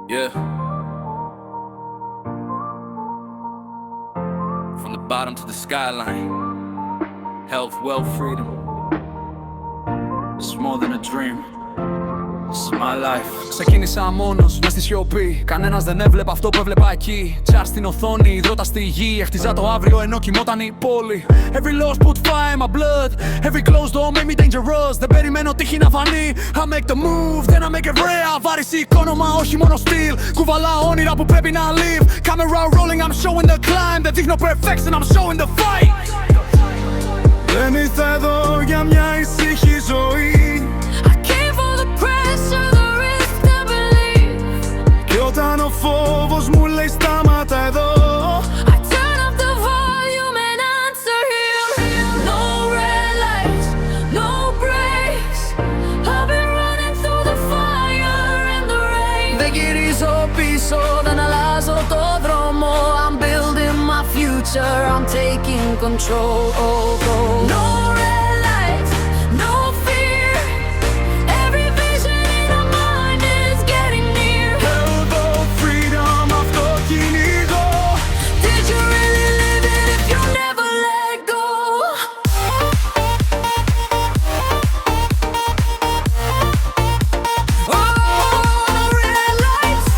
Yeah. From the bottom to the skyline. Health, wealth, freedom. It's more than a dream. It's my life. Ξεκίνησα μόνος, μες στη σιωπή. Κανένας δεν έβλεπε αυτό που έβλεπα εκεί. Τσάρ στην οθόνη, υδρότα στη γη. Έχτιζα το αύριο ενώ κοιμόταν η πόλη. Every loss put fire in my blood. Every closed door made me dangerous. Δεν περιμένω τύχη να φανεί. I make the move, then I make it real. Βάρηση εικόνομα, όχι μόνο στυλ. Κουβαλάω όνειρα που πρέπει να live. Camera rolling, I'm showing the climb. Δεν δείχνω perfection, I'm showing the fight. Δεν ήρθα εδώ για μια ησύχη ζωή. Και όταν ο φόβος μου λέει στάματα εδώ, I turn up the volume and answer him. No red lights, no brakes. I've been running through the fire and the rain. Δεν γυρίζω πίσω, δεν αλλάζω το δρόμο. I'm building my future, I'm taking control. No red lights, no fear. Every vision in my mind is getting near. Hello freedom, αυτό κυνηγώ. Did you really live it if you never let go? Oh, no red lights.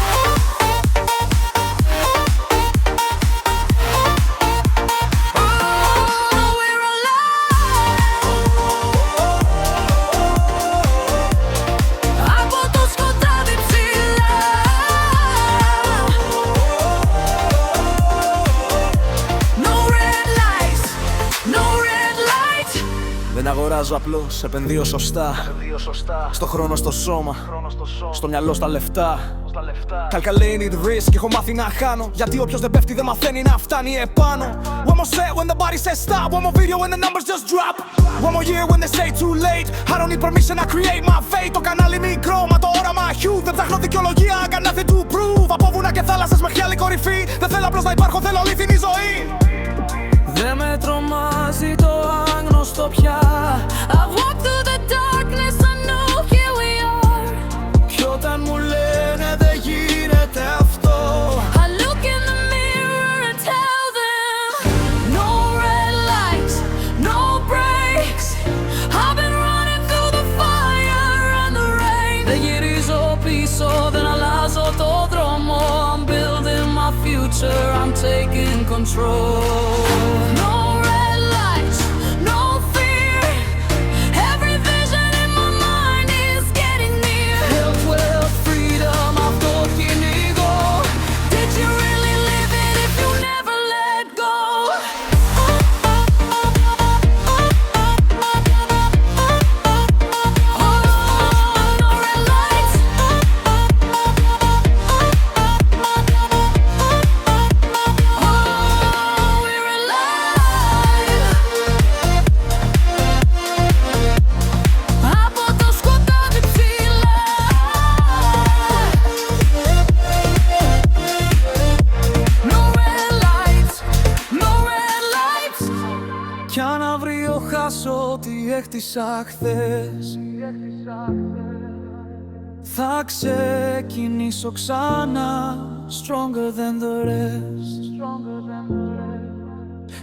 Oh, we're alive. Από το σκοτάδι ψηλά. No red lights, no red lights. Δεν αγοράζω απλώς, επενδύω σωστά. Στο χρόνο, στο σώμα, στο μυαλό, στα λεφτά. Calculated risk, έχω μάθει να χάνω. Γιατί όποιος δεν πέφτει δεν μαθαίνει να φτάνει επάνω. One more set when the body says stop. One more video when the numbers just drop. One more year when they say too late. I don't need permission to create my fate. Το κανάλι μικρό, μα το όραμα huge. Δεν ψάχνω δικαιολογία, I got nothing to prove. Από βουνά και θάλασσες με χιάλη κορυφή. Δεν θέλω απλώς να υπάρχω, θέλω αλήθινη ζωή. Δεν με τρομάζει το άγνωστο πια. I've walked through the darkness, I know here we are. Κι όταν μου λένε δεν γίνεται αυτό, I look in the mirror and tell them, no red lights, no brakes. I've been running through the fire and the rain. δεν γυρίζω πίσω, δεν αλλάζω το δρόμο. I'm building my future, I'm taking control. No red lights, no fear. Every vision in my mind is getting near. Health, wealth, freedom, αυτό κυνηγώ. Did you really live it if you never let go? Oh, no red lights. Oh, we're alive. Από το σκοτάδι ψηλά. No red lights, no red lights. Κι αν αύριο χάσω ό,τι έχτισα χθες, θα ξεκινήσω ξανά. Stronger than the rest.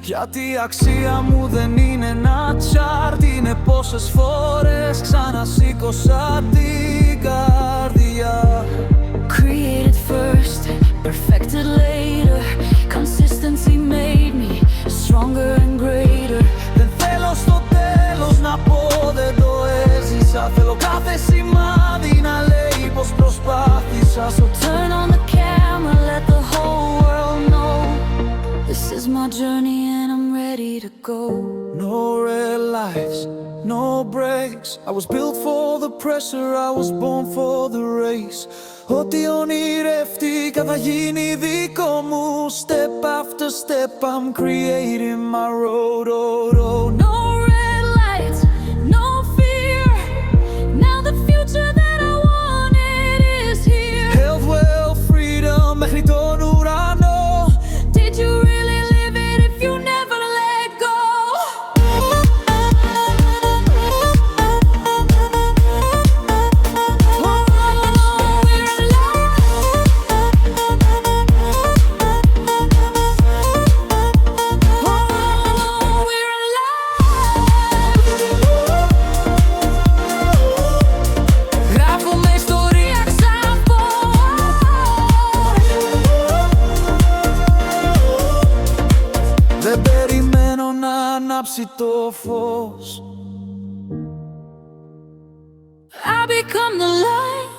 Γιατί η αξία μου δεν είναι ένα τσάρτ. Είναι πόσες φορές ξανασήκωσα την καρδιά. Created first, perfected later. Consistency made me stronger and greater. Δεν θέλω στο τέλος να πω δεν το έζησα. Θέλω κάθε σημάδι να λέει πως προσπάθησα. So turn on the camera, let the whole world know. This is my journey and I'm ready to go. No red lights, no brakes. I was built for the pressure, I was born for the race. Ό,τι ονειρεύτηκα θα γίνει δικό μου. Step after step I'm creating my road, oh, oh. No red lights, no fear. Now the future that I wanted is here. Health, wealth, freedom, μέχρι τον ουρανό. Did you really live it if you never let go? Oh, we're alive. ανάψει το φως. I become the light.